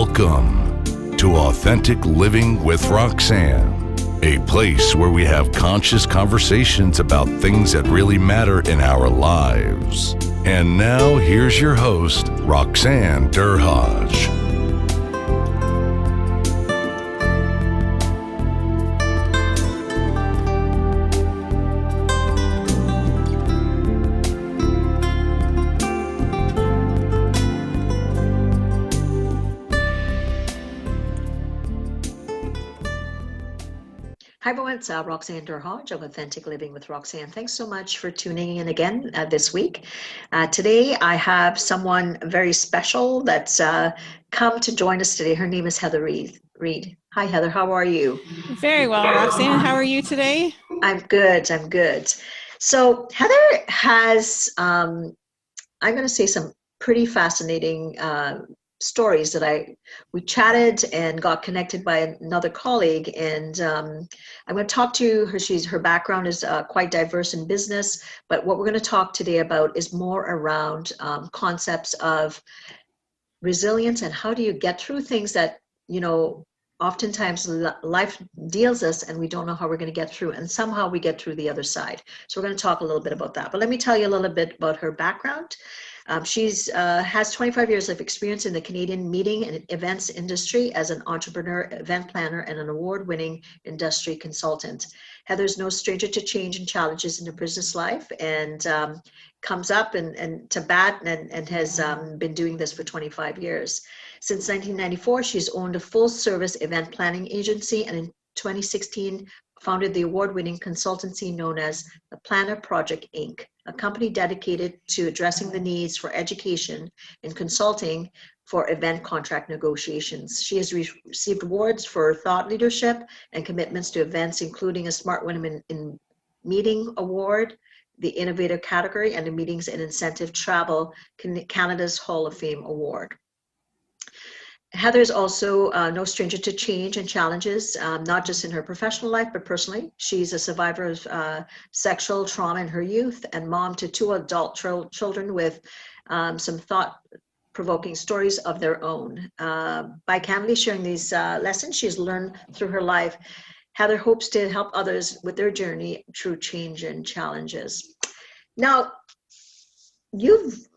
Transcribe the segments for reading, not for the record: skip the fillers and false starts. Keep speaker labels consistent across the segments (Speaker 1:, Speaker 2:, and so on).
Speaker 1: Welcome to Authentic Living with Roxanne, a place where we have conscious conversations about things that really matter in our lives. And now, here's your host, Roxanne Derhage.
Speaker 2: Hi everyone, it's Roxanne Derhage of Authentic Living with Roxanne. Thanks so much for tuning in again this week. Today I have someone very special that's come to join us today. Her name is Heather Reid. Hi Heather, how are you?
Speaker 3: Very well, Roxanne. How are you today?
Speaker 2: I'm good. So Heather has, I'm going to say some pretty fascinating stories that we chatted and got connected by another colleague, and I'm going to talk to her. Her background is quite diverse in business, but what we're going to talk today about is more around concepts of resilience and how do you get through things that, you know, oftentimes life deals us and we don't know how we're going to get through, and somehow we get through the other side. So we're going to talk a little bit about that, but let me tell you a little bit about her background. She's has 25 years of experience in the Canadian meeting and events industry as an entrepreneur, event planner, and an award-winning industry consultant. Heather's no stranger to change and challenges in her business life, and comes up and to bat and has been doing this for 25 years. Since 1994, she's owned a full-service event planning agency, and in 2016, founded the award-winning consultancy known as the Planner Project, Inc., a company dedicated to addressing the needs for education and consulting for event contract negotiations. She has received awards for thought leadership and commitments to events, including a Smart Women in Meeting Award, the Innovator category, and the Meetings and Incentive Travel Canada's Hall of Fame Award. Heather is also no stranger to change and challenges, not just in her professional life, but personally. She's a survivor of sexual trauma in her youth and mom to two adult children with some thought-provoking stories of their own. By candidly sharing these lessons she's learned through her life, Heather hopes to help others with their journey through change and challenges. Now, you've,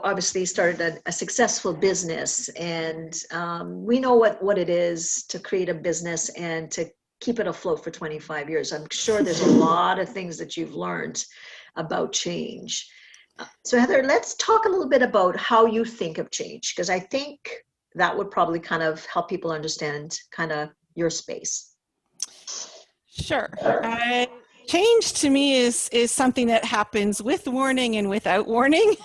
Speaker 2: obviously started a successful business, and we know what it is to create a business and to keep it afloat for 25 years. I'm sure there's a lot of things that you've learned about change. So Heather, let's talk a little bit about how you think of change, because I think that would probably kind of help people understand kind of your space.
Speaker 3: Sure. Change to me is something that happens with warning and without warning.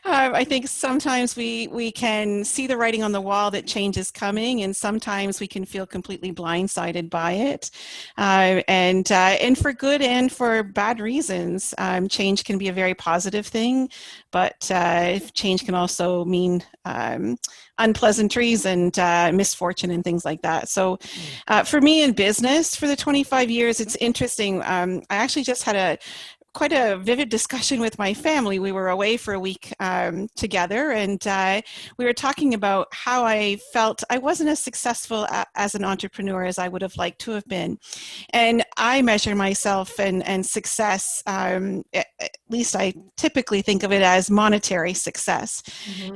Speaker 3: I think sometimes we can see the writing on the wall that change is coming, and sometimes we can feel completely blindsided by it. And for good and for bad reasons, change can be a very positive thing, but change can also mean unpleasantries and misfortune and things like that. So for me in business for the 25 years, it's interesting. I actually just had quite a vivid discussion with my family. We were away for a week together, and we were talking about how I felt I wasn't as successful as an entrepreneur as I would have liked to have been. And I measure myself and success, at least I typically think of it as monetary success. Mm-hmm.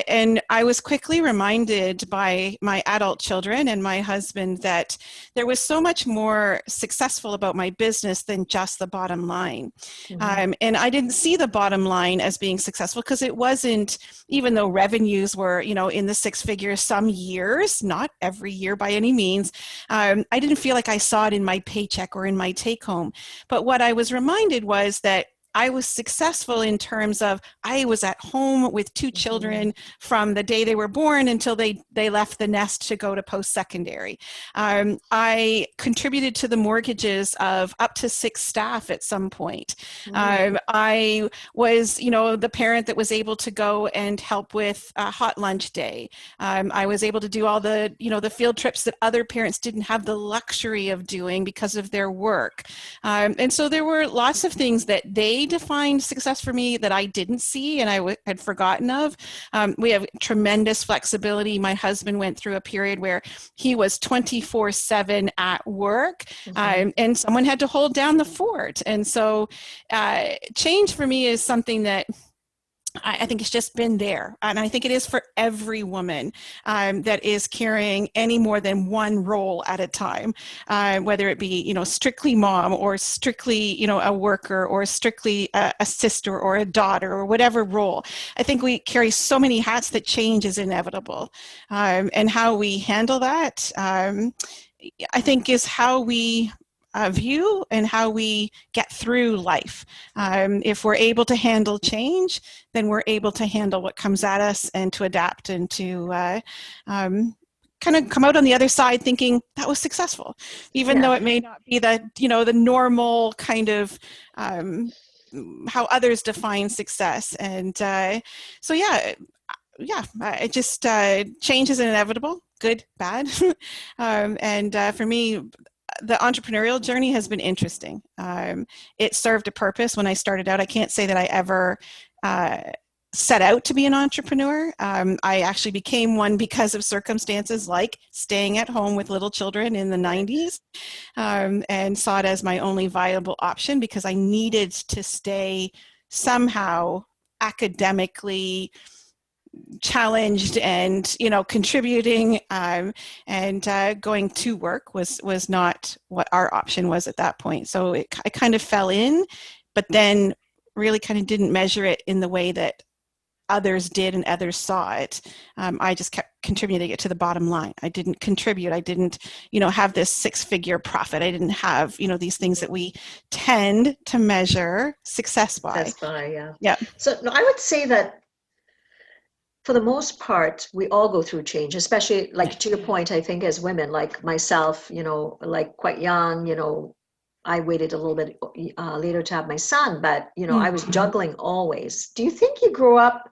Speaker 3: And I was quickly reminded by my adult children and my husband that there was so much more successful about my business than just the bottom line. Mm-hmm. And I didn't see the bottom line as being successful because it wasn't, even though revenues were, in the six figures some years, not every year by any means, I didn't feel like I saw it in my paycheck or in my take home. But what I was reminded was that I was successful in terms of I was at home with two children from the day they were born until they left the nest to go to post-secondary. I contributed to the mortgages of up to 6 staff at some point. I was, the parent that was able to go and help with hot lunch day. I was able to do all the, the field trips that other parents didn't have the luxury of doing because of their work. And so there were lots of things that they they defined success for me that I didn't see and I had forgotten of. We have tremendous flexibility. My husband went through a period where he was 24/7 at work, and someone had to hold down the fort. And so change for me is something that I think it's just been there. And I think it is for every woman that is carrying any more than one role at a time, whether it be, strictly mom or strictly, a worker or strictly a sister or a daughter or whatever role. I think we carry so many hats that change is inevitable. And how we handle that, I think, is how we view and how we get through life. If we're able to handle change, then we're able to handle what comes at us and to adapt and to kind of come out on the other side thinking that was successful, even though it may not be the normal kind of how others define success. And so it just change is inevitable, good, bad. And for me, the entrepreneurial journey has been interesting. It served a purpose when I started out. I can't say that I ever set out to be an entrepreneur. I actually became one because of circumstances like staying at home with little children in the 90s, and saw it as my only viable option because I needed to stay somehow academically challenged and contributing, and going to work was not what our option was at that point. So I kind of fell in, but then really kind of didn't measure it in the way that others did and others saw it. I just kept contributing it to the bottom line. I didn't contribute. I didn't have this 6-figure profit. I didn't have these things that we tend to measure success by.
Speaker 2: That's by, yeah.
Speaker 3: Yeah.
Speaker 2: So no, I would say that for the most part, we all go through change, especially like to your point, I think as women, like myself, like quite young, I waited a little bit later to have my son, but, I was juggling always. Do you think you grew up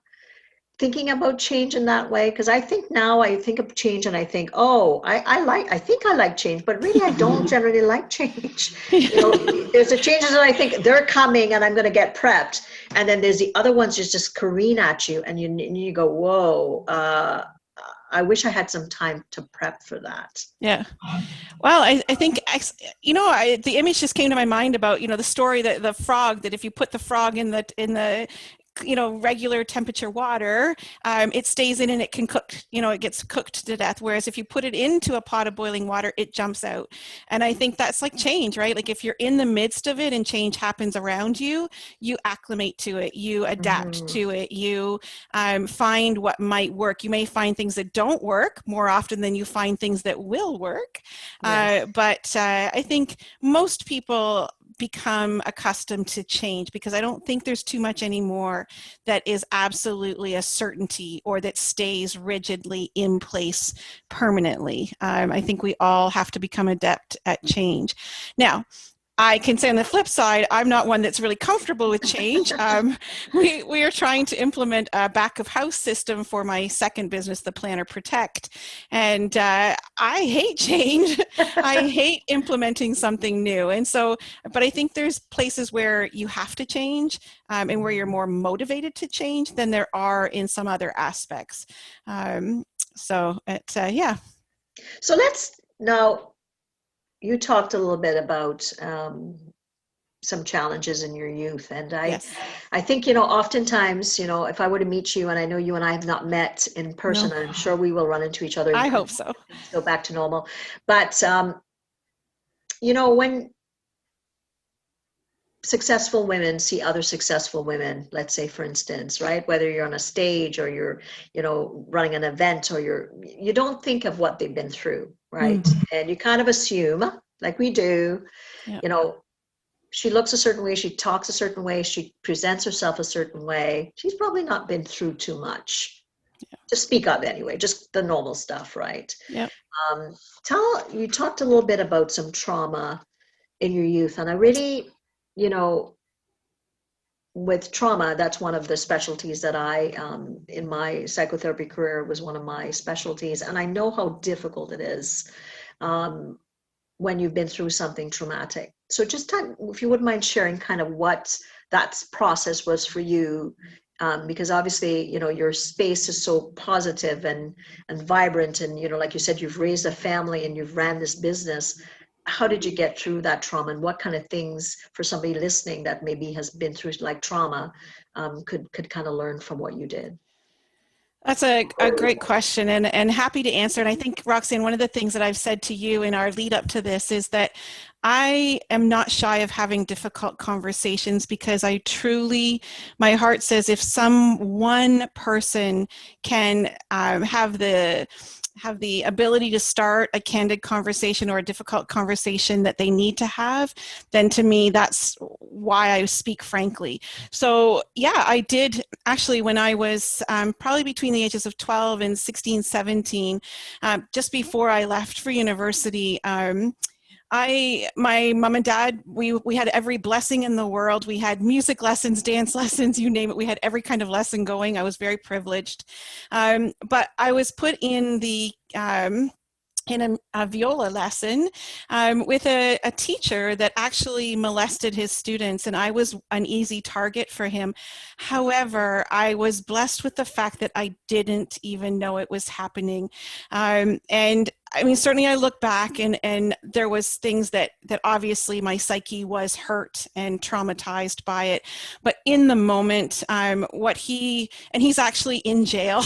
Speaker 2: thinking about change in that way? Because I think now I think of change and I think, I think I like change, but really I don't generally like change. There's the changes that I think they're coming and I'm going to get prepped. And then there's the other ones just careen at you and you go, whoa, I wish I had some time to prep for that.
Speaker 3: Yeah. Well, I think, the image just came to my mind about, the story that the frog, that if you put the frog in the regular temperature water, it stays in and it can cook, it gets cooked to death. Whereas if you put it into a pot of boiling water, it jumps out. And I think that's like change, right? Like if you're in the midst of it and change happens around you, you acclimate to it, you adapt to it, you find what might work. You may find things that don't work more often than you find things that will work. Yes. But I think most people become accustomed to change because I don't think there's too much anymore that is absolutely a certainty or that stays rigidly in place permanently. I think we all have to become adept at change. Now, I can say on the flip side, I'm not one that's really comfortable with change. We are trying to implement a back of house system for my second business, the Planner Protect. And I hate change. I hate implementing something new. And so, but I think there's places where you have to change and where you're more motivated to change than there are in some other aspects. So
Speaker 2: let's now, you talked a little bit about some challenges in your youth. And I think, oftentimes, if I were to meet you, and I know you and I have not met in person, no. I'm sure we will run into each other.
Speaker 3: I hope so.
Speaker 2: Go back to normal. But, when successful women see other successful women, let's say, for instance, right, whether you're on a stage or you're, running an event or you don't think of what they've been through. Right. And you kind of assume, like we do, she looks a certain way, she talks a certain way, she presents herself a certain way. She's probably not been through too much to speak of anyway, just the normal stuff. Right.
Speaker 3: Yeah.
Speaker 2: You talked a little bit about some trauma in your youth. And I really, with trauma, that's one of the specialties that I, in my psychotherapy career, was one of my specialties. And I know how difficult it is when you've been through something traumatic. So just if you wouldn't mind sharing kind of what that process was for you, because obviously, your space is so positive and vibrant, and like you said, you've raised a family and you've ran this business. How did you get through that trauma, and what kind of things, for somebody listening that maybe has been through like trauma, could kind of learn from what you did?
Speaker 3: That's a great question, and happy to answer. And I think, Roxanne, one of the things that I've said to you in our lead up to this is that I am not shy of having difficult conversations, because I truly, my heart says, if some one person can have the ability to start a candid conversation or a difficult conversation that they need to have, then to me, that's why I speak frankly. So yeah, I did actually, when I was probably between the ages of 12 and 16, 17, just before I left for university, my mom and dad, we had every blessing in the world. We had music lessons, dance lessons, you name it. We had every kind of lesson going. I was very privileged. But I was put in a viola lesson with a teacher that actually molested his students, and I was an easy target for him. However, I was blessed with the fact that I didn't even know it was happening. And I mean, certainly I look back and there was things that obviously my psyche was hurt and traumatized by it. But in the moment, he's actually in jail.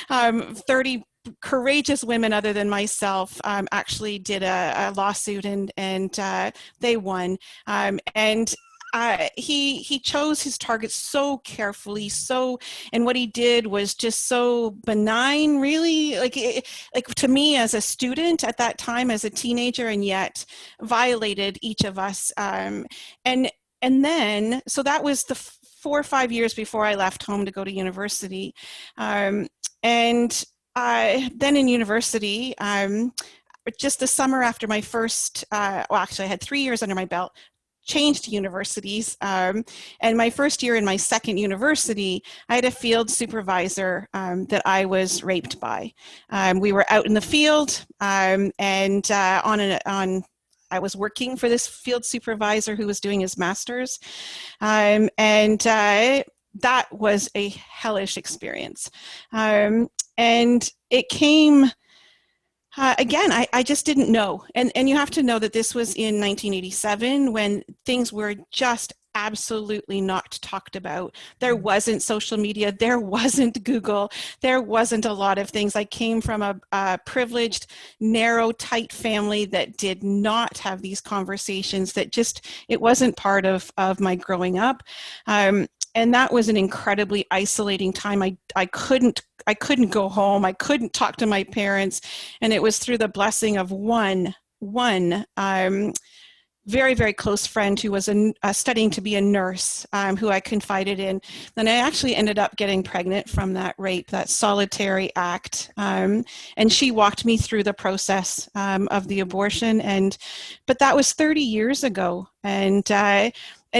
Speaker 3: 30 courageous women other than myself actually did a lawsuit, and they won. He chose his targets so carefully, and what he did was just so benign, really, like to me as a student at that time, as a teenager, and yet violated each of us. And then, so that was the 4 or 5 years before I left home to go to university. And then in university, just the summer after my first, actually I had 3 years under my belt, changed universities. And my first year in my second university, I had a field supervisor that I was raped by. We were out in the field, and I was working for this field supervisor who was doing his master's. That was a hellish experience. And it came, again, I just didn't know. And you have to know that this was in 1987 when things were just absolutely not talked about. There wasn't social media. There wasn't Google. There wasn't a lot of things. I came from a privileged, narrow, tight family that did not have these conversations, it wasn't part of my growing up. And that was an incredibly isolating time. I couldn't go home. I couldn't talk to my parents. And it was through the blessing of one very, very close friend who was studying to be a nurse, who I confided in. Then I actually ended up getting pregnant from that rape, that solitary act. And she walked me through the process of the abortion. But that was 30 years ago. And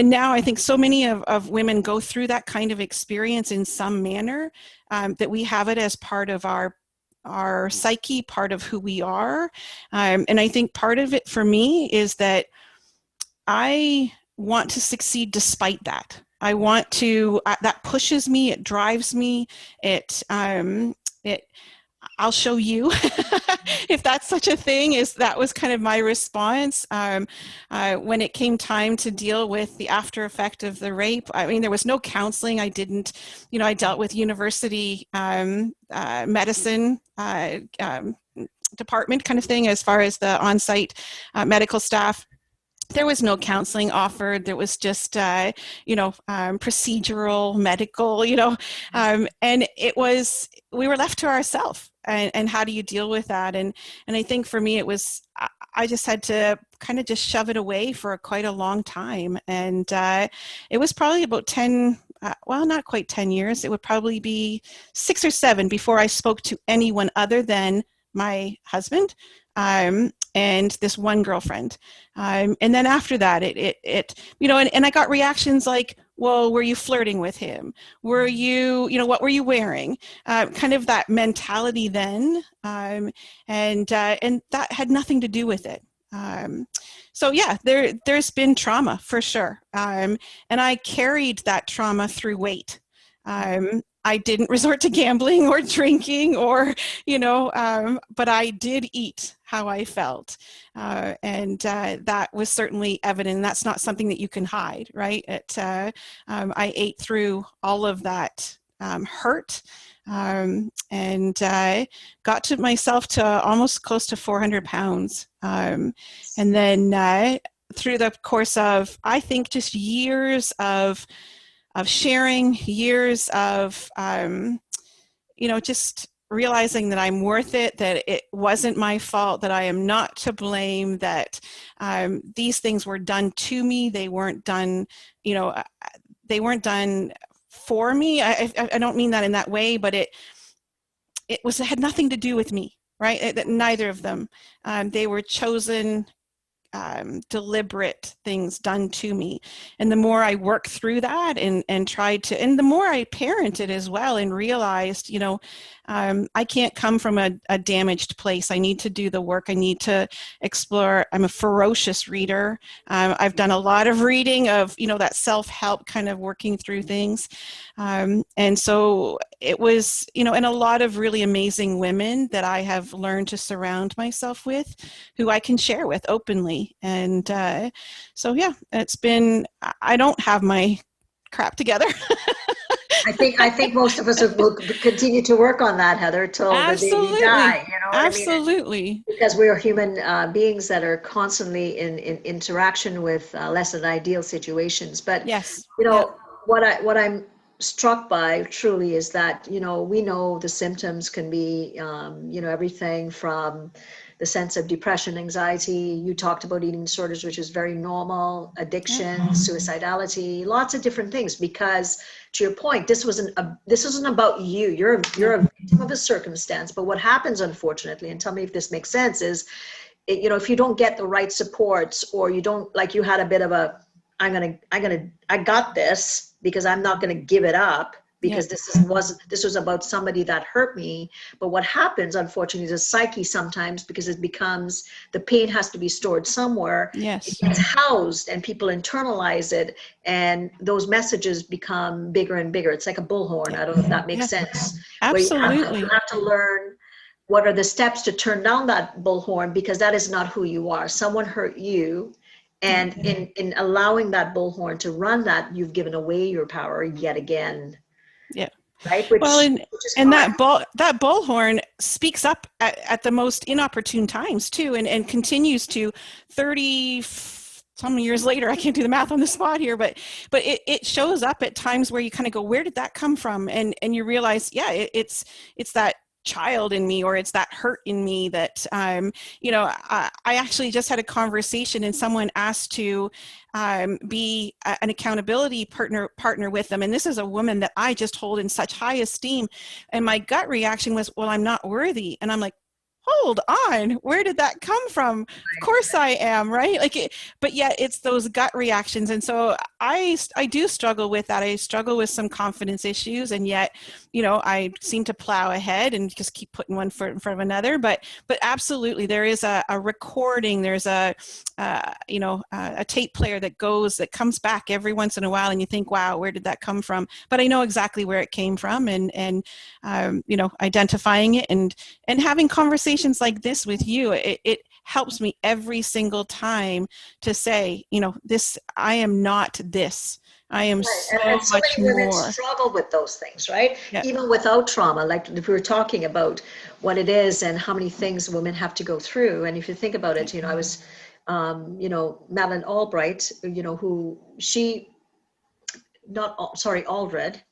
Speaker 3: now I think so many of women go through that kind of experience in some manner, that we have it as part of our psyche, part of who we are. And I think part of it for me is that I want to succeed despite that. I want to, that pushes me, it drives me, I'll show you if that's such a thing. That was kind of my response when it came time to deal with the after effect of the rape. I mean, there was no counseling. I dealt with university medicine department kind of thing as far as the on-site medical staff. There was no counseling offered. There was just, procedural, medical, and we were left to ourselves. And how do you deal with that? And I think for me, I just had to kind of just shove it away for quite a long time. And it was probably about 10, not quite 10 years. It would probably be 6 or 7 before I spoke to anyone other than my husband. And this one girlfriend. And then after that, and I got reactions like, well, were you flirting with him? Were you, what were you wearing? Kind of that mentality then. And that had nothing to do with it. So yeah, there's been trauma for sure. And I carried that trauma through weight. I didn't resort to gambling or drinking or, but I did eat how I felt. And that was certainly evident. That's not something that you can hide, right? I ate through all of that hurt. And got to myself to almost close to 400 pounds. And then through the course of, I think, just years of sharing, years of, just realizing that I'm worth it, that it wasn't my fault, that I am not to blame, that these things were done to me. They weren't done, they weren't done for me. I don't mean that in that way, but it had nothing to do with me, right? Neither of them. They were chosen, deliberate things done to me. And the more I worked through that and tried to, and the more I parented as well and realized, I can't come from a damaged place. I need to do the work. I need to explore. I'm a ferocious reader. I've done a lot of reading of, that self-help kind of working through things. And so it was, and a lot of really amazing women that I have learned to surround myself with, who I can share with openly. And so, yeah, it's been, I don't have my crap together.
Speaker 2: I think most of us will continue to work on that, Heather, till the day we die. You know what
Speaker 3: Absolutely.
Speaker 2: I mean? Because we are human beings that are constantly in interaction with less than ideal situations. But
Speaker 3: yes,
Speaker 2: what I'm struck by truly is that we know the symptoms can be everything from the sense of depression, anxiety. You talked about eating disorders, which is very normal, addiction, suicidality, lots of different things. Because to your point, this wasn't about you. You're a victim of a circumstance. But what happens, unfortunately, and tell me if this makes sense, is if you don't get the right supports, or you don't, like you had a bit of a, I got this because I'm not going to give it up, because this was about somebody that hurt me. But what happens, unfortunately, is a psyche sometimes, because it becomes, the pain has to be stored somewhere.
Speaker 3: Yes.
Speaker 2: It gets housed and people internalize it, and those messages become bigger and bigger. It's like a bullhorn. I don't know if that makes sense.
Speaker 3: Absolutely.
Speaker 2: Where you have to learn what are the steps to turn down that bullhorn, because that is not who you are. Someone hurt you. And in allowing that bullhorn to run that, you've given away your power yet again.
Speaker 3: Yeah.
Speaker 2: Right.
Speaker 3: And that bullhorn speaks up at the most inopportune times too, and continues to 30 some years later. I can't do the math on the spot here, but it shows up at times where you kind of go, where did that come from? And you realize, it's that child in me, or it's that hurt in me that I actually just had a conversation, and someone asked to be an accountability partner with them, and this is a woman that I just hold in such high esteem, and my gut reaction was, well, I'm not worthy. And I'm like, hold on, where did that come from? Of course I am, right? But yet it's those gut reactions. And so I do struggle with that. I struggle with some confidence issues, and yet, I seem to plow ahead and just keep putting one foot in front of another. But absolutely, there is a recording. There's a tape player that comes back every once in a while, and you think, wow, where did that come from? But I know exactly where it came from, and identifying it and having conversations like this with you, it helps me every single time to say, I am not this. I am so much more.
Speaker 2: Women struggle with those things, right? Yeah. Even without trauma, like if we were talking about what it is and how many things women have to go through. And if you think about it, I was, Madeleine Albright, Aldred,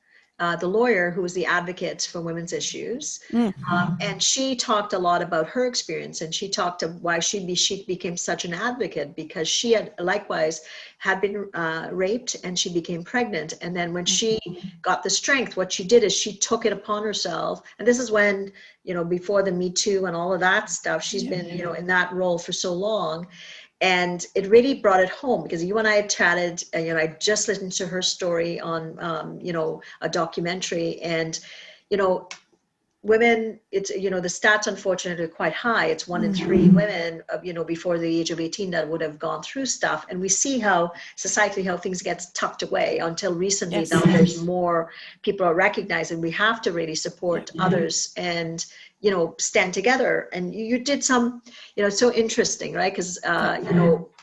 Speaker 2: the lawyer who was the advocate for women's issues. Mm-hmm. And she talked a lot about her experience, and she talked of why she became such an advocate, because she had likewise had been raped, and she became pregnant. And then when she got the strength, what she did is she took it upon herself. And this is when, before the Me Too and all of that stuff, she's been, in that role for so long. And it really brought it home, because you and I had chatted, and, I just listened to her story on, a documentary. And, women, it's, the stats unfortunately are quite high. It's 1 in 3 women, before the age of 18 that would have gone through stuff. And we see how societally, how things get tucked away until recently.
Speaker 3: Yes.
Speaker 2: Now there's more people are recognizing we have to really support others and, stand together. And you did some, it's so interesting, right? Because,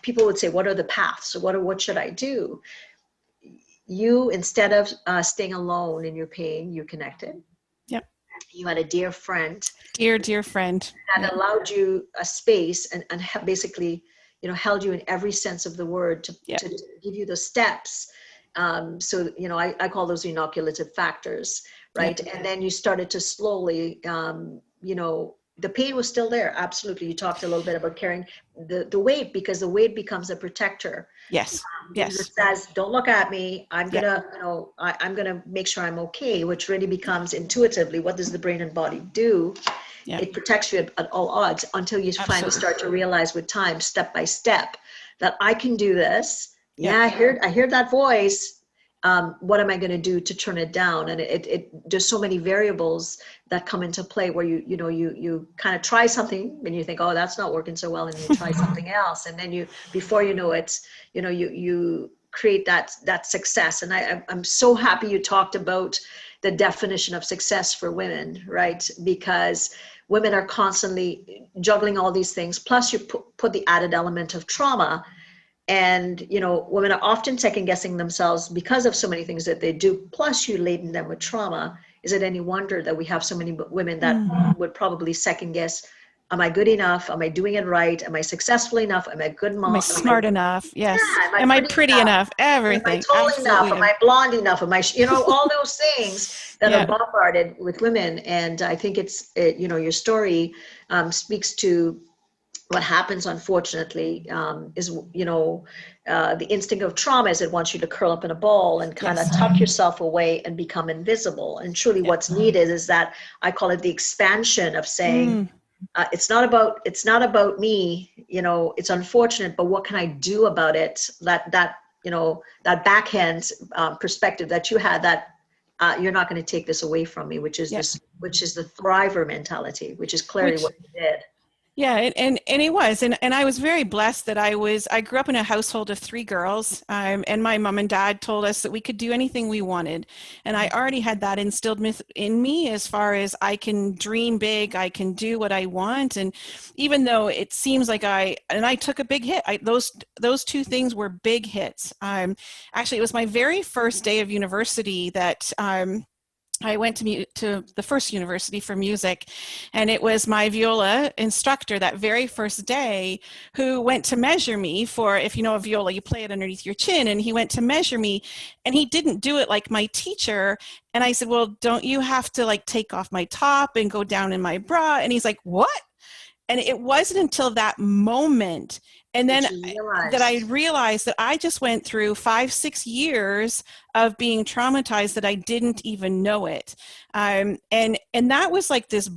Speaker 2: people would say, what are the paths? So what should I do? You, instead of staying alone in your pain, you connected.
Speaker 3: Yep.
Speaker 2: You had a dear friend.
Speaker 3: Dear friend.
Speaker 2: That allowed you a space and basically, held you in every sense of the word to give you the steps. So, I call those inoculative factors, right? And then you started to slowly, the pain was still there. Absolutely. You talked a little bit about carrying the weight, because the weight becomes a protector.
Speaker 3: Yes.
Speaker 2: Because it says, don't look at me. I'm gonna, I'm gonna make sure I'm okay, which really becomes intuitively, what does the brain and body do? Yeah. It protects you at all odds until you finally start to realize with time, step by step, that I can do this. Yeah, I hear that voice. What am I going to do to turn it down? And there's so many variables that come into play where you kind of try something and you think, oh, that's not working so well, and you try something else, and then before you know it, you create that success. And I'm so happy you talked about the definition of success for women, right? Because women are constantly juggling all these things. Plus, you put the added element of trauma. And, women are often second guessing themselves because of so many things that they do. Plus, you laden them with trauma. Is it any wonder that we have so many women that would probably second guess? Am I good enough? Am I doing it right? Am I successful enough? Am I a good mom?
Speaker 3: Am I smart enough? Yes.
Speaker 2: Yeah,
Speaker 3: am I pretty enough? Everything.
Speaker 2: Am I tall enough? Am I blonde enough? Am I, all those things that are bombarded with women. And I think your story speaks to what happens, unfortunately, is, the instinct of trauma is it wants you to curl up in a ball and kind of tuck yourself away and become invisible. And truly what's needed is that, I call it the expansion of saying, it's not about me, it's unfortunate, but what can I do about it? That backhand perspective that you had, that you're not going to take this away from me, which is which is the thriver mentality, which is clearly what you did.
Speaker 3: Yeah, and it was, and I was very blessed that I grew up in a household of 3 girls, and my mom and dad told us that we could do anything we wanted, and I already had that instilled in me as far as I can dream big, I can do what I want, and even though it seems like I took a big hit, those 2 things were big hits. Actually, it was my very first day of university that I went to the first university for music, and it was my viola instructor that very first day who went to measure me for, if you know a viola, you play it underneath your chin, and he went to measure me, and he didn't do it like my teacher. And I said, well, don't you have to like take off my top and go down in my bra? And he's like, what? And it wasn't until that moment, and then that I realized that I just went through 5-6 years of being traumatized that I didn't even know it. And that was like this,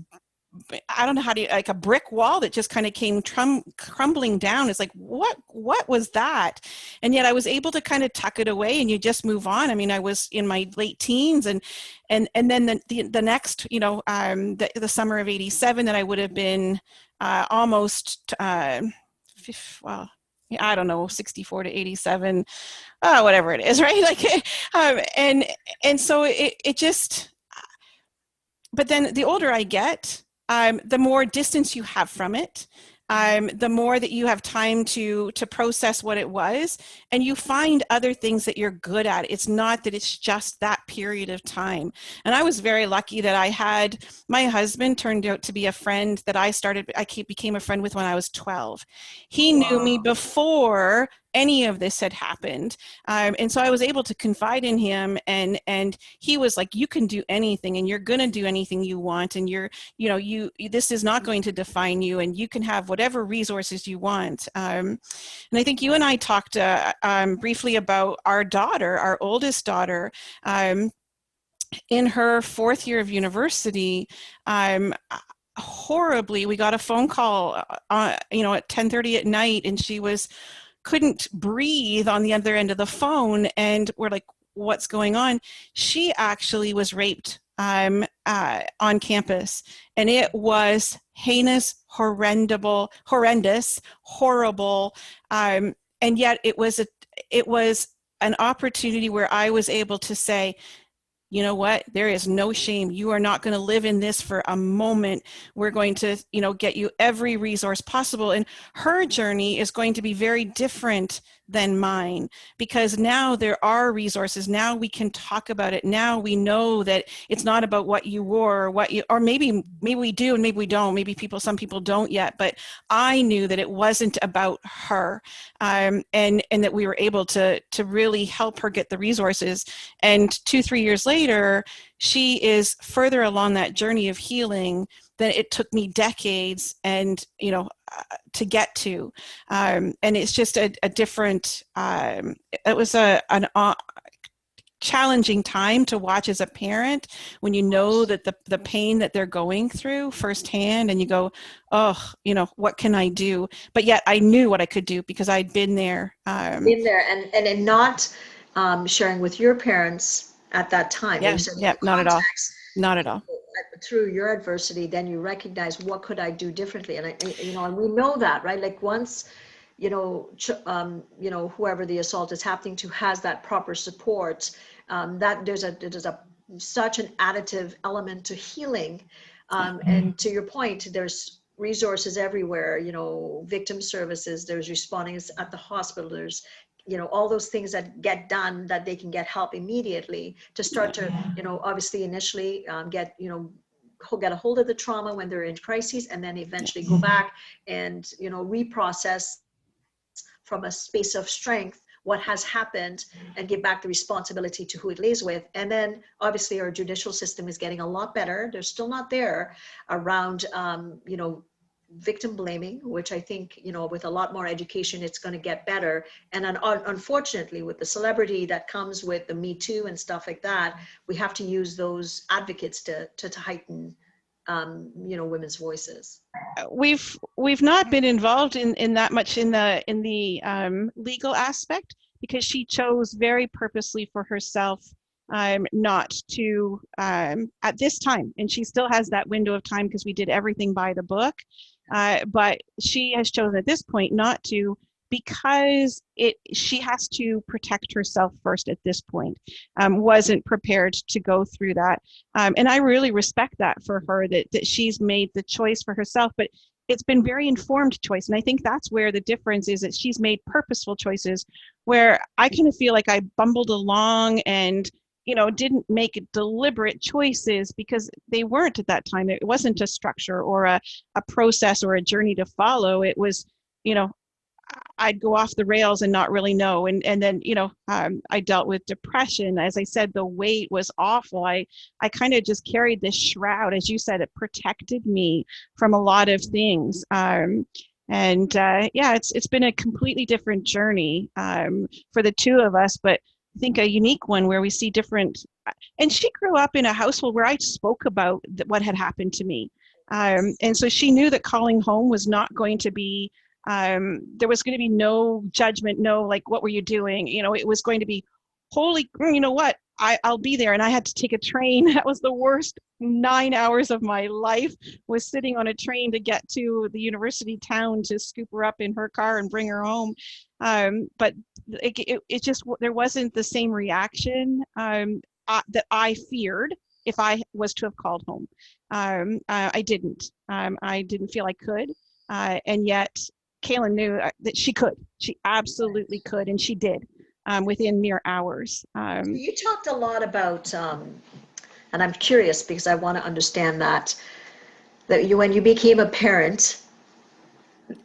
Speaker 3: I don't know how to, like a brick wall that just kind of came crumbling down. It's like, what was that? And yet I was able to kind of tuck it away and you just move on. I mean, I was in my late teens, and then the next, the summer of 87, that I would have been almost, well, I don't know, 64 to 87, whatever it is, right? Like, and so it just, but then the older I get, the more distance you have from it, the more that you have time to process what it was, and you find other things that you're good at. It's not that it's just that period of time. And I was very lucky that my husband turned out to be a friend that I became a friend with when I was 12. He knew me before any of this had happened. And so I was able to confide in him, and he was like, you can do anything, and you're going to do anything you want. And this is not going to define you, and you can have whatever resources you want. And I think you and I talked briefly about our daughter, our oldest daughter, in her 4th year of university. Horribly, we got a phone call, at 10:30 at night, and she couldn't breathe on the other end of the phone, and we're like, what's going on? She actually was raped on campus, and it was heinous, horrendous, horrible, and yet it was an opportunity where I was able to say, you know what, there is no shame. You are not going to live in this for a moment. We're going to, get you every resource possible. And her journey is going to be very different than mine, because now there are resources. Now we can talk about it. Now we know that it's not about what you wore, or maybe we do and maybe we don't. Maybe some people don't yet, but I knew that it wasn't about her, and that we were able to really help her get the resources. And 2-3 years later, she is further along that journey of healing than it took me decades to get to. And it's just a different, it was an challenging time to watch as a parent, when you know that the pain that they're going through firsthand, and you go, oh, what can I do? But yet I knew what I could do because I'd been there.
Speaker 2: And not sharing with your parents at that time.
Speaker 3: Yeah, not at all. Not at all.
Speaker 2: Through your adversity, then you recognize, what could I do differently? And and we know that, right? Like once, whoever the assault is happening to has that proper support, that there's such an additive element to healing. And to your point, there's resources everywhere, victim services, there's responding at the hospital, there's all those things that get done, that they can get help immediately to start to, obviously initially get a hold of the trauma when they're in crises, and then eventually go back and, reprocess from a space of strength what has happened, and give back the responsibility to who it lays with. And then obviously our judicial system is getting a lot better. They're still not there around, victim blaming, which I think, with a lot more education, it's going to get better. And unfortunately, with the celebrity that comes with the Me Too and stuff like that, we have to use those advocates to heighten, women's voices.
Speaker 3: We've not been involved in that much in the legal aspect, because she chose very purposely for herself not to at this time, and she still has that window of time because we did everything by the book. But she has chosen at this point not to, because she has to protect herself first at this point. Wasn't prepared to go through that. And I really respect that for her, that she's made the choice for herself, but it's been very informed choice. And I think that's where the difference is, that she's made purposeful choices, where I kind of feel like I bumbled along and didn't make deliberate choices, because they weren't at that time. It wasn't a structure or a process or a journey to follow. It was, I'd go off the rails and not really know. And then, I dealt with depression. As I said, the weight was awful. I kind of just carried this shroud. As you said, it protected me from a lot of things. It's been a completely different journey for the two of us, but I think a unique one where we see different. And she grew up in a household where I spoke about what had happened to me. And so she knew that calling home was not going to be, there was going to be no judgment, no, like, what were you doing? It was going to be, holy, you know what, I'll be there. And I had to take a train. That was the worst 9 hours of my life, was sitting on a train to get to the university town to scoop her up in her car and bring her home. But it just, there wasn't the same reaction that I feared if I was to have called home. I didn't feel I could. And yet Kaylin knew that she could. She absolutely could, and she did. Within mere hours.
Speaker 2: You talked a lot about, and I'm curious because I want to understand that when you became a parent,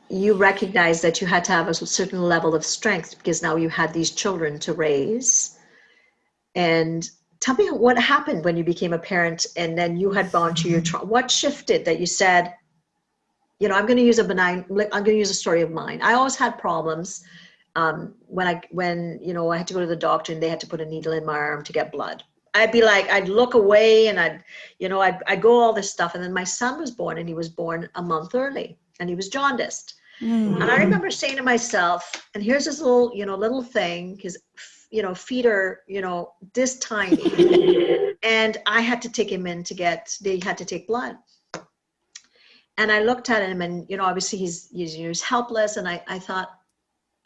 Speaker 2: you recognized that you had to have a certain level of strength, because now you had these children to raise. And tell me what happened when you became a parent, and then you had gone to your what shifted that you said, I'm going to use a story of mine. I always had problems. When I had to go to the doctor and they had to put a needle in my arm to get blood, I'd look away, and I'd go all this stuff. And then my son was born, and he was born a month early, and he was jaundiced. And I remember saying to myself, and here's this little thing, because, feet are, this tiny. And I had to take him in they had to take blood. And I looked at him and, obviously he's helpless. And I thought,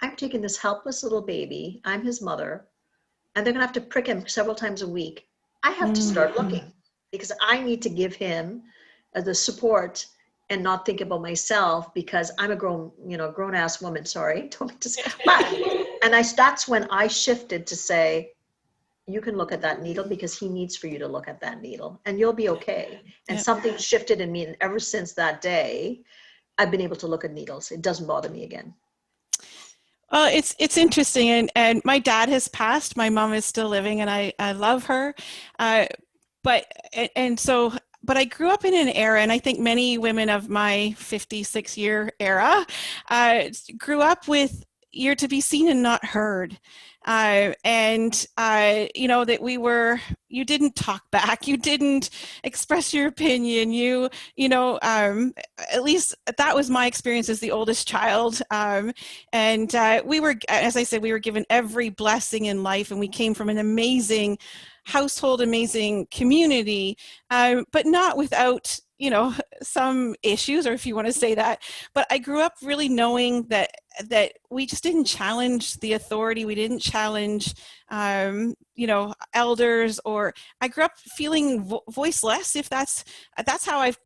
Speaker 2: I'm taking this helpless little baby. I'm his mother. And they're going to have to prick him several times a week. I have to start looking because I need to give him the support and not think about myself because I'm a grown ass woman. Sorry. Don't mean to say, and that's when I shifted to say, you can look at that needle because he needs for you to look at that needle and you'll be okay. And something shifted in me. And ever since that day, I've been able to look at needles. It doesn't bother me again.
Speaker 3: It's interesting. And my dad has passed. My mom is still living and I love her. But I grew up in an era, and I think many women of my 56-year era grew up with you're to be seen and not heard. That you didn't talk back, you didn't express your opinion, at least that was my experience as the oldest child. We were, as I said, we were given every blessing in life, and we came from an amazing household, amazing community, but not without, some issues, or if you want to say that. But I grew up really knowing that we just didn't challenge the authority. We didn't challenge, elders, or I grew up feeling voiceless, if that's how I've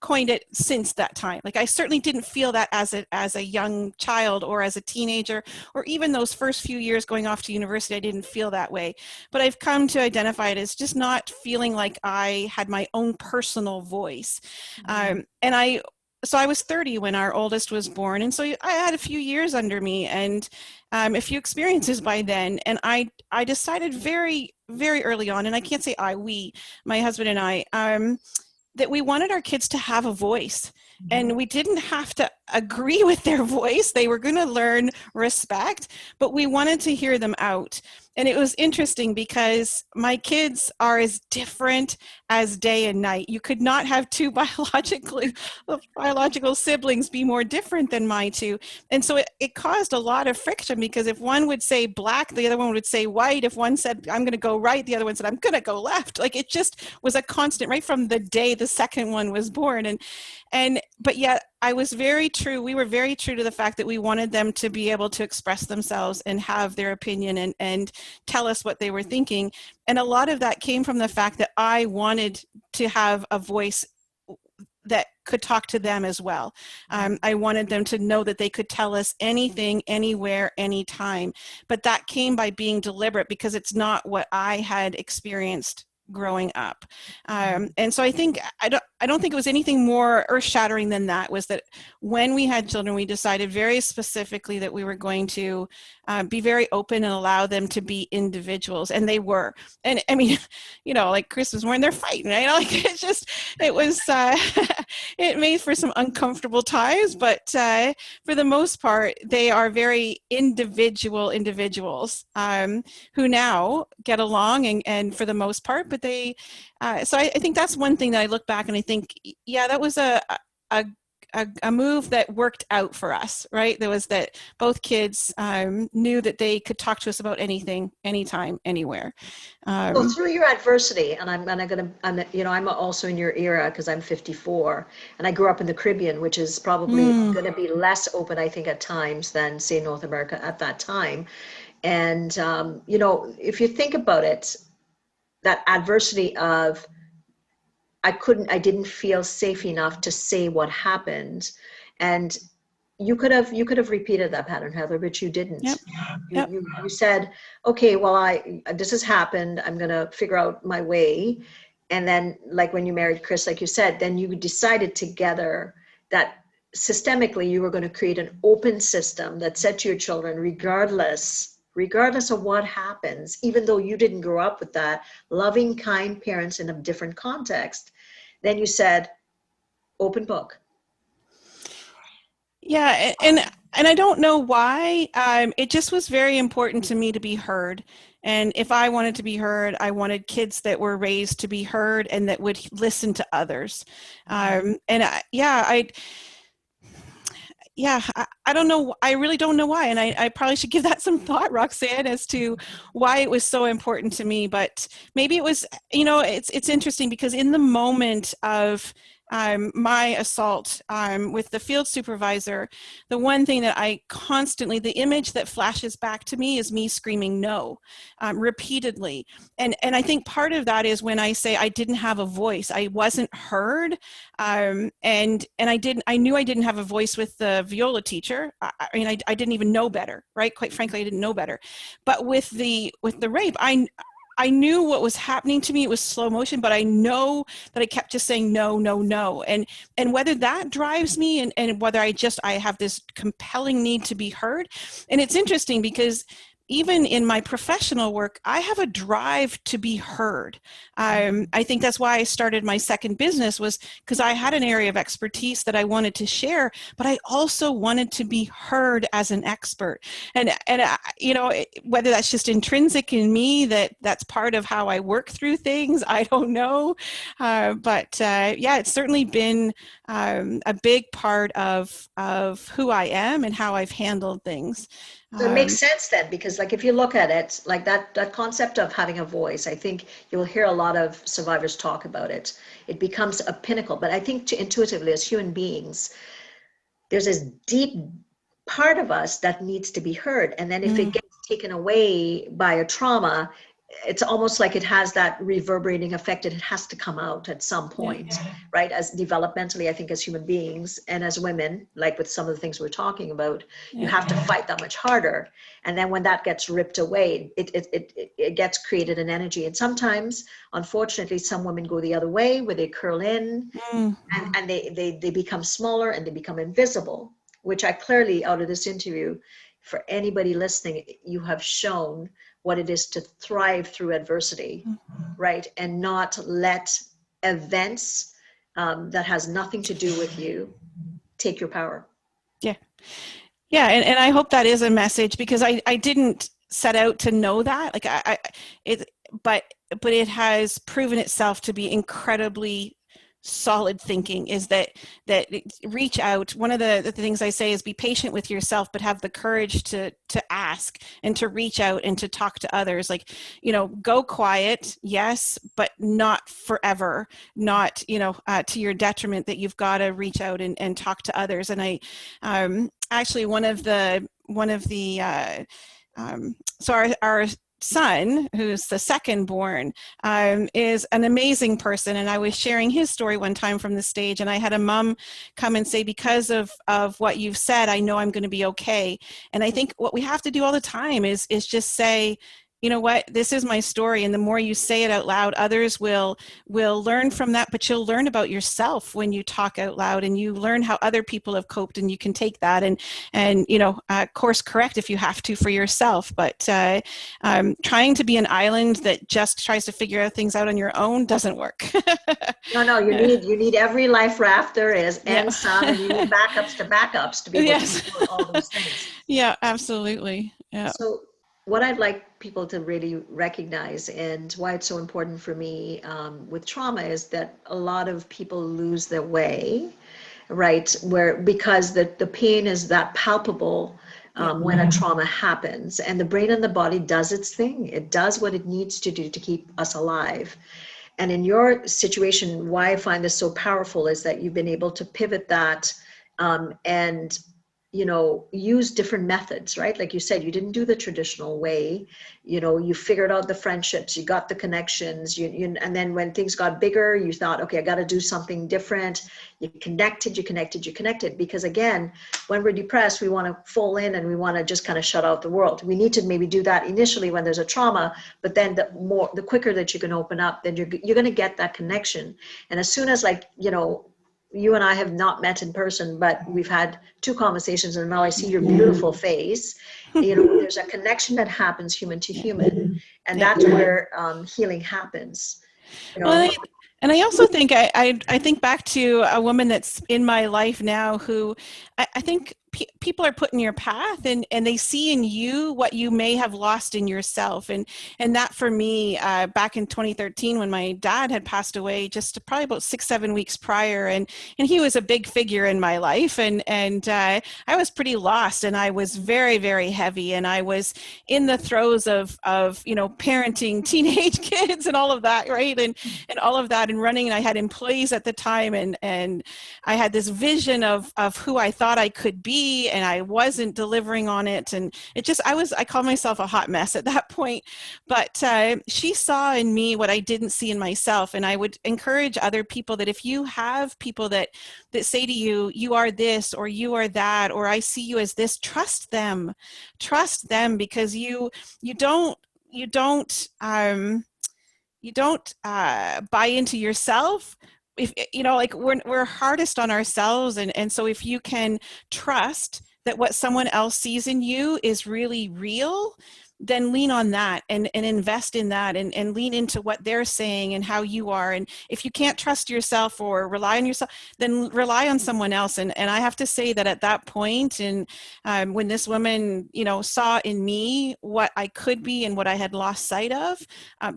Speaker 3: coined it since that time. Like I certainly didn't feel that as a young child or as a teenager, or even those first few years going off to university, I didn't feel that way. But I've come to identify it as just not feeling like I had my own personal voice. So I was 30 when our oldest was born. And so I had a few years under me and a few experiences by then. And I decided very, very early on, and I can't say we, my husband and I, that we wanted our kids to have a voice. And we didn't have to agree with their voice. They were going to learn respect, but we wanted to hear them out. And it was interesting because my kids are as different as day and night. You could not have two biological siblings be more different than my two. And so it caused a lot of friction, because if one would say black, the other one would say white. If one said, I'm going to go right, the other one said, I'm going to go left. Like it just was a constant right from the day the second one was born. But yet we were very true to the fact that we wanted them to be able to express themselves and have their opinion and tell us what they were thinking. And a lot of that came from the fact that I wanted to have a voice that could talk to them as well. I wanted them to know that they could tell us anything, anywhere, anytime. But that came by being deliberate, because it's not what I had experienced growing up. And so I don't think it was anything more earth-shattering than that. Was that when we had children, we decided very specifically that we were going to be very open and allow them to be individuals, and they were. And I mean, like Christmas morning, they're fighting, right? Like it was it made for some uncomfortable times, but for the most part, they are very individuals who now get along and for the most part. But they, so I think that's one thing that I look back and I think, yeah, that was a move that worked out for us, right? There was that both kids knew that they could talk to us about anything, anytime, anywhere.
Speaker 2: Well, through your adversity, and I'm also in your era because I'm 54, and I grew up in the Caribbean, which is probably going to be less open, I think, at times than say North America at that time. And if you think about it, that adversity of I didn't feel safe enough to say what happened, and you could have repeated that pattern, Heather, but you didn't.
Speaker 3: Yep.
Speaker 2: You said, okay, well, this has happened. I'm going to figure out my way. And then, like when you married Chris, like you said, then you decided together that systemically you were going to create an open system that said to your children, regardless of what happens, even though you didn't grow up with that, loving, kind parents in a different context, then you said, open book.
Speaker 3: Yeah, and I don't know why. It just was very important to me to be heard. And if I wanted to be heard, I wanted kids that were raised to be heard and that would listen to others. yeah, I don't know. I really don't know why. And I probably should give that some thought, Roxanne, as to why it was so important to me. But maybe it was, it's interesting because in the moment of my assault with the field supervisor, the one thing that the image that flashes back to me is me screaming no repeatedly. And I think part of that is when I say I didn't have a voice, I wasn't heard. And I knew I didn't have a voice with the viola teacher. I didn't even know better, right? Quite frankly, I didn't know better. But with the rape, I knew what was happening to me. It was slow motion, but I know that I kept just saying no, no, no. And whether that drives me and whether I have this compelling need to be heard. And it's interesting because even in my professional work, I have a drive to be heard. I think that's why I started my second business, was because I had an area of expertise that I wanted to share, but I also wanted to be heard as an expert. And whether that's just intrinsic in me, that's part of how I work through things, I don't know. But it's certainly been a big part of who I am and how I've handled things.
Speaker 2: So it makes sense then, because like if you look at it, like that concept of having a voice, I think you'll hear a lot of survivors talk about it. It becomes a pinnacle. But I think intuitively as human beings, there's this deep part of us that needs to be heard. And then if it gets taken away by a trauma, it's almost like it has that reverberating effect. It has to come out at some point, right? As developmentally, I think as human beings and as women, like with some of the things we're talking about, you have to fight that much harder. And then when that gets ripped away, it gets created an energy. And sometimes, unfortunately, some women go the other way where they curl in and they become smaller and they become invisible, which I clearly, out of this interview, for anybody listening, you have shown what it is to thrive through adversity, right? And not let events that has nothing to do with you take your power.
Speaker 3: Yeah. Yeah. And I hope that is a message, because I didn't set out to know that. But it has proven itself to be incredibly solid thinking, is that reach out. One of the things I say is be patient with yourself, but have the courage to ask and to reach out and to talk to others. Like, go quiet, yes, but not forever, not, to your detriment, that you've got to reach out and talk to others. And I actually so our son, who's the second born, is an amazing person. And I was sharing his story one time from the stage, and I had a mom come and say, because of what you've said, I know I'm going to be okay. And I think what we have to do all the time is just say, you know what, this is my story. And the more you say it out loud, others will learn from that, but you'll learn about yourself when you talk out loud, and you learn how other people have coped, and you can take that and course correct if you have to for yourself. But trying to be an island that just tries to figure out things out on your own doesn't work.
Speaker 2: No, you need every life raft there is, and some, and you need backups to be able to do all those things.
Speaker 3: Yeah, absolutely. Yeah.
Speaker 2: So what I'd like people to really recognize, and why it's so important for me with trauma, is that a lot of people lose their way, right? Because the pain is that palpable when a trauma happens, and the brain and the body does its thing. It does what it needs to do to keep us alive. And in your situation, why I find this so powerful is that you've been able to pivot that and use different methods, right? Like you said, you didn't do the traditional way. You figured out the friendships, you got the connections, and then when things got bigger, you thought, okay, I got to do something different. You connected. Because again, when we're depressed, we want to fall in and we want to just kind of shut out the world. We need to maybe do that initially when there's a trauma, but then the quicker that you can open up, then you're going to get that connection. And as soon as you and I have not met in person, but we've had 2 conversations, and now I see your beautiful face. There's a connection that happens human to human, and that's where healing happens.
Speaker 3: Well, and I also think I think back to a woman that's in my life now who I think people are put in your path, and they see in you what you may have lost in yourself. And that for me, back in 2013, when my dad had passed away, just probably about 6-7 weeks prior, and he was a big figure in my life, and I was pretty lost, and I was very, very heavy, and I was in the throes of parenting teenage kids and all of that, right? And all of that, and running, and I had employees at the time, and I had this vision of who I thought I could be, and I wasn't delivering on it, and I called myself a hot mess at that point. But she saw in me what I didn't see in myself, and I would encourage other people that if you have people that say to you, you are this or you are that, or I see you as this, trust them, because you don't buy into yourself. If we're hardest on ourselves, and so if you can trust that what someone else sees in you is really real, then lean on that and invest in that, and lean into what they're saying and how you are. And if you can't trust yourself or rely on yourself, then rely on someone else. And I have to say that at that point, and when this woman, saw in me what I could be and what I had lost sight of,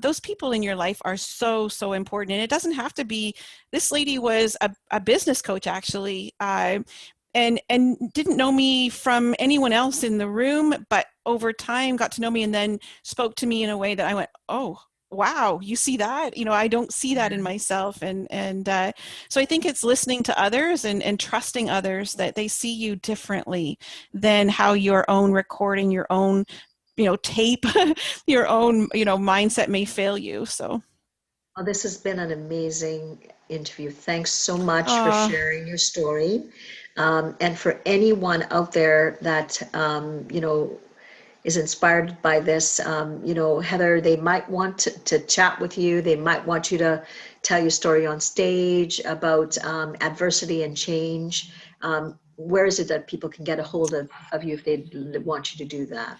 Speaker 3: those people in your life are so, so important. And it doesn't have to be, this lady was a business coach, actually, and didn't know me from anyone else in the room, but over time got to know me and then spoke to me in a way that I went, oh, wow, you see that? I don't see that in myself. And so I think it's listening to others and trusting others that they see you differently than how your own recording, your own, tape, your own, mindset may fail you. So.
Speaker 2: Well, this has been an amazing interview. Thanks so much for sharing your story. And for anyone out there that, is inspired by this, Heather, they might want to chat with you. They might want you to tell your story on stage about adversity and change. Where is it that people can get a hold of you if they want you to do that?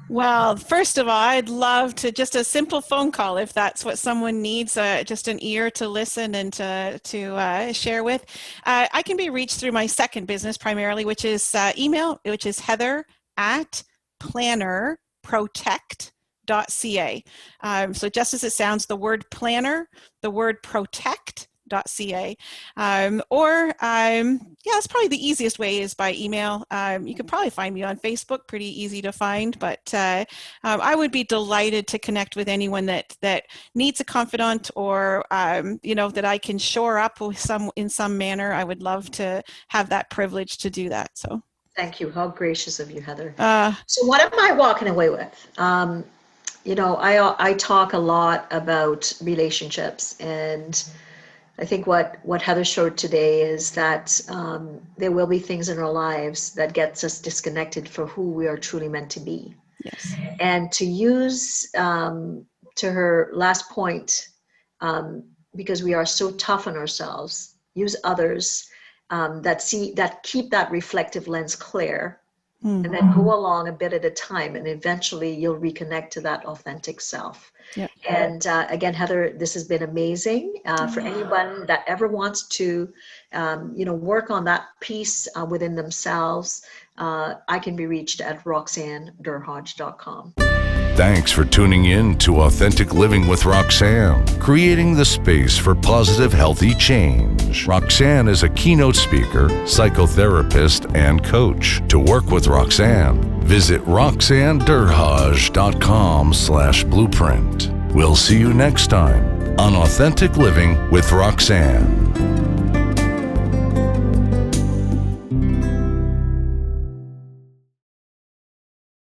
Speaker 3: Well, first of all, I'd love to just a simple phone call if that's what someone needs, just an ear to listen and to share with. I can be reached through my second business primarily, which is email, which is heather@plannerprotect.ca. So just as it sounds, the word planner, the word protect.ca. That's probably the easiest way is by email. You can probably find me on Facebook, pretty easy to find, but I would be delighted to connect with anyone that needs a confidant, or that I can shore up with in some manner. I would love to have that privilege to do that. So
Speaker 2: thank you. How gracious of you, Heather. So what am I walking away with? I talk a lot about relationships, and I think what Heather showed today is that there will be things in our lives that gets us disconnected for who we are truly meant to be.
Speaker 3: Yes.
Speaker 2: And to use, to her last point, because we are so tough on ourselves, use others that keep that reflective lens clear, and then go along a bit at a time, and eventually you'll reconnect to that authentic self.
Speaker 3: Yeah.
Speaker 2: And again, Heather, this has been amazing. For anyone that ever wants to, work on that piece within themselves, I can be reached at roxannederhodge.com.
Speaker 1: Thanks for tuning in to Authentic Living with Roxanne, creating the space for positive, healthy change. Roxanne is a keynote speaker, psychotherapist, and coach. To work with Roxanne, visit roxannederhodge.com/blueprint. We'll see you next time on Authentic Living with Roxanne.